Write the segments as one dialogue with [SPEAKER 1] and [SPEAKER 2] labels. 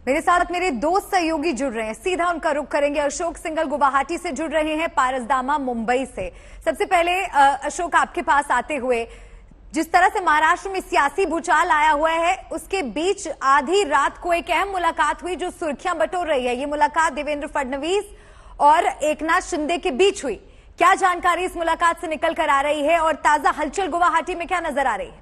[SPEAKER 1] मेरे साथ मेरे दो सहयोगी जुड़ रहे हैं, सीधा उनका रुख करेंगे। अशोक सिंघल गुवाहाटी से जुड़ रहे हैं, पारसदामा मुंबई से। सबसे पहले अशोक, आपके पास आते हुए, जिस तरह से महाराष्ट्र में सियासी भूचाल आया हुआ है, उसके बीच आधी रात को एक अहम मुलाकात हुई जो सुर्खियां बटोर रही है। ये मुलाकात देवेंद्र फडणवीस और एकनाथ शिंदे के बीच हुई। क्या जानकारी इस मुलाकात से निकल कर आ रही है और ताजा हलचल गुवाहाटी में क्या नजर आ रही है?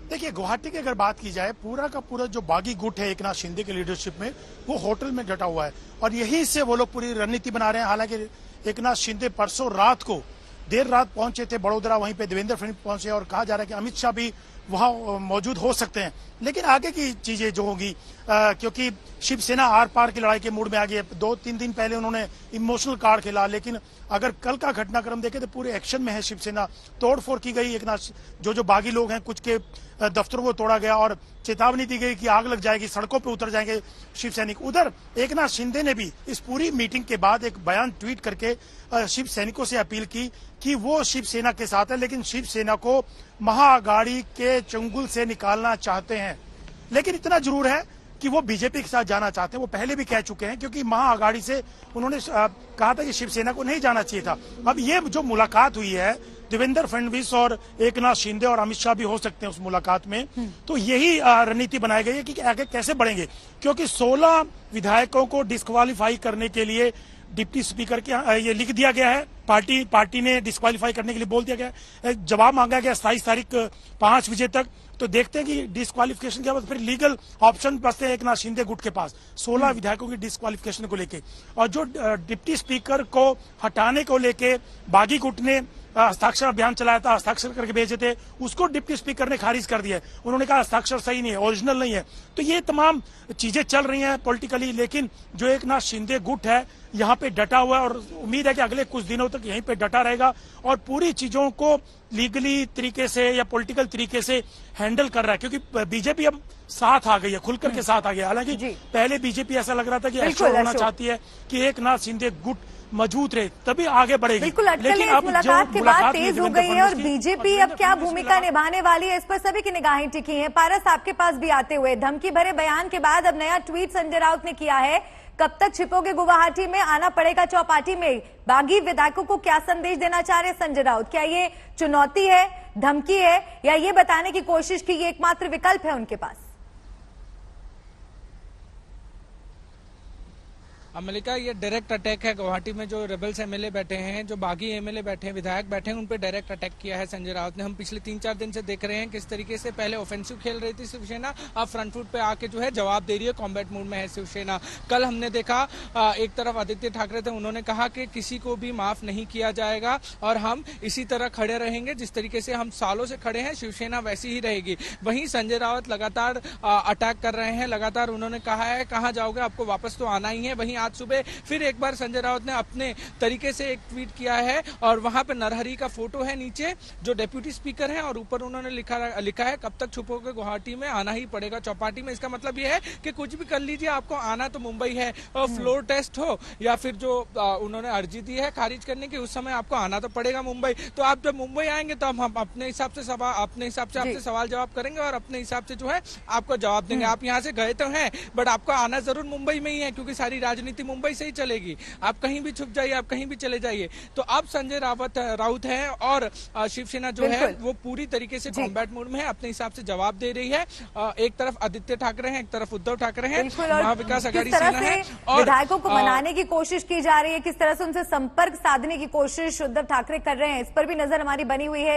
[SPEAKER 2] देखिए, गुवाहाटी की अगर बात की जाए, पूरा का पूरा जो बागी गुट है एकनाथ शिंदे की लीडरशिप में, वो होटल में डटा हुआ है और यहीं से वो लोग पूरी रणनीति बना रहे हैं। हालांकि एकनाथ शिंदे परसों रात को देर रात पहुंचे थे बड़ोदरा, वहीं पे देवेंद्र फडणवीस पहुंचे और कहा जा रहा है कि अमित शाह भी वहां मौजूद हो सकते हैं। लेकिन आगे की चीजें जो होगी, क्योंकि शिवसेना आर पार की लड़ाई के मूड में आ गई है। 2-3 दिन पहले उन्होंने इमोशनल कार्ड खेला, लेकिन अगर कल का घटनाक्रम देखें तो पूरे एक्शन में है शिवसेना। तोड़फोड़ की गई, एक जो बागी लोग हैं, कुछ के दफ्तरों को तोड़ा गया और चेतावनी दी गई कि आग लग जाएगी, सड़कों पर उतर जाएंगे शिव सैनिक। उधर एकनाथ शिंदे ने भी इस पूरी मीटिंग के बाद एक बयान ट्वीट करके शिव सैनिकों से अपील की कि वो शिवसेना के साथ है, लेकिन शिवसेना को महाअघाड़ी के चंगुल से निकालना चाहते हैं। लेकिन इतना जरूर है कि वो बीजेपी के साथ जाना चाहते हैं। वो पहले भी कह चुके हैं, क्योंकि महाअघाड़ी से उन्होंने कहा था कि शिवसेना को नहीं जाना चाहिए था। अब ये जो मुलाकात हुई है, देवेंद्र फडणवीस और एकनाथ शिंदे और अमित शाह भी हो सकते हैं उस मुलाकात में, तो यही रणनीति बनाई गई है कि आगे कैसे बढ़ेंगे। क्योंकि 16 विधायकों को डिस्क्वालीफाई करने के लिए डिप्टी स्पीकर के ये लिख दिया गया है। पार्टी ने डिस्क्वालीफाई करने के लिए बोल दिया गया है। जवाब मांगा गया 27 तारीख 5 बजे तक। तो देखते हैं कि डिस्क्वालिफिकेशन के बाद फिर लीगल ऑप्शन बचते हैं एकनाथ शिंदे गुट के पास 16 विधायकों की डिस्क्वालिफिकेशन को लेके। और जो डिप्टी स्पीकर को हटाने को लेके बागी गुट ने हस्ताक्षर अभियान चलाया था, हस्ताक्षर करके भेजे थे, उसको डिप्टी स्पीकर ने खारिज कर दिया। उन्होंने कहा हस्ताक्षर सही नहीं है, ओरिजिनल नहीं है। तो ये तमाम चीजें चल रही हैं पॉलिटिकली, लेकिन जो एकनाथ शिंदे गुट है यहाँ पे डटा हुआ है और उम्मीद है कि अगले कुछ दिनों तक यहीं पे डटा रहेगा और पूरी चीजों को लीगली तरीके से या पॉलिटिकल तरीके से हैंडल कर रहा है। क्योंकि बीजेपी अब साथ आ गई है, खुलकर के साथ आ गया। हालांकि पहले बीजेपी ऐसा लग रहा था कि ऐसा होना चाहती है कि एकनाथ शिंदे गुट मजबूत रहे, तभी आगे बढ़ेगी।
[SPEAKER 1] बिल्कुल, लेकिन अब मुलाकात के बाद तेज हो गई है और बीजेपी अब क्या भूमिका निभाने वाली है, इस पर सभी की निगाहें टिकी हैं। पारस, आपके पास भी आते हुए, धमकी भरे बयान के बाद अब नया ट्वीट संजय राउत ने किया है। कब तक छिपोगे गुवाहाटी में, आना पड़ेगा चौपाटी में। बागी विधायकों को क्या संदेश देना चाह रहे संजय राउत? क्या ये चुनौती है, धमकी है, या ये बताने की कोशिश की ये एकमात्र विकल्प है उनके पास?
[SPEAKER 3] मलिका, ये डायरेक्ट अटैक है। गुवाहाटी में जो रेबल्स एमएलए बैठे हैं, जो बागी एमएलए बैठे हैं, विधायक बैठे हैं, उन पे डायरेक्ट अटैक किया है संजय राउत ने। हम पिछले 3-4 दिन से देख रहे हैं किस तरीके से पहले ऑफेंसिव खेल रही थी शिवसेना, अब फ्रंट फुट पे आके जो है जवाब दे रही है, कॉम्बैट मूड में है शिवसेना। कल हमने देखा एक तरफ आदित्य ठाकरे थे, उन्होंने कहा कि किसी को भी माफ नहीं किया जाएगा और हम इसी तरह खड़े रहेंगे, जिस तरीके से हम सालों से खड़े हैं, शिवसेना वैसी ही रहेगी। वहीं संजय राउत लगातार अटैक कर रहे हैं, लगातार उन्होंने कहा है कहाँ जाओगे, आपको वापस तो आना ही है। वहीं आज सुबह फिर एक बार संजय राउत ने अपने तरीके से एक ट्वीट किया है और वहां पे नरहरी का फोटो है नीचे, जो डेप्यूटी स्पीकर है, और ऊपर उन्होंने लिखा है कब तक छुपोगे गुवाहाटी में, आना ही पड़ेगा चौपाटी में। इसका मतलब यह है कि कुछ भी कर लीजिए, आपको आना तो मुंबई है। और फ्लोर टेस्ट हो या फिर जो उन्होंने अर्जी दी है खारिज करने की, उस समय आपको आना तो पड़ेगा मुंबई। तो आप जब मुंबई आएंगे तो हम अपने हिसाब से आपसे सवाल जवाब करेंगे और अपने हिसाब से जो है आपको जवाब देंगे। आप यहाँ से गए तो हैं, बट आपको आना जरूर मुंबई में ही है, क्योंकि सारी राजनीति मुंबई से ही चलेगी। आप कहीं भी छुप जाइए, आप कहीं भी चले जाइए। तो अब संजय राउत है और शिवसेना जो है वो पूरी तरीके से कॉम्बैट मोड में है, अपने हिसाब से जवाब दे रही है। एक तरफ आदित्य ठाकरे हैं, एक तरफ उद्धव ठाकरे हैं, महाविकास आघाड़ी सेना है, और
[SPEAKER 1] विधायकों को मनाने की कोशिश की जा रही है, किस तरह से उनसे संपर्क साधने की कोशिश उद्धव ठाकरे कर रहे हैं, इस पर भी नजर हमारी बनी हुई है।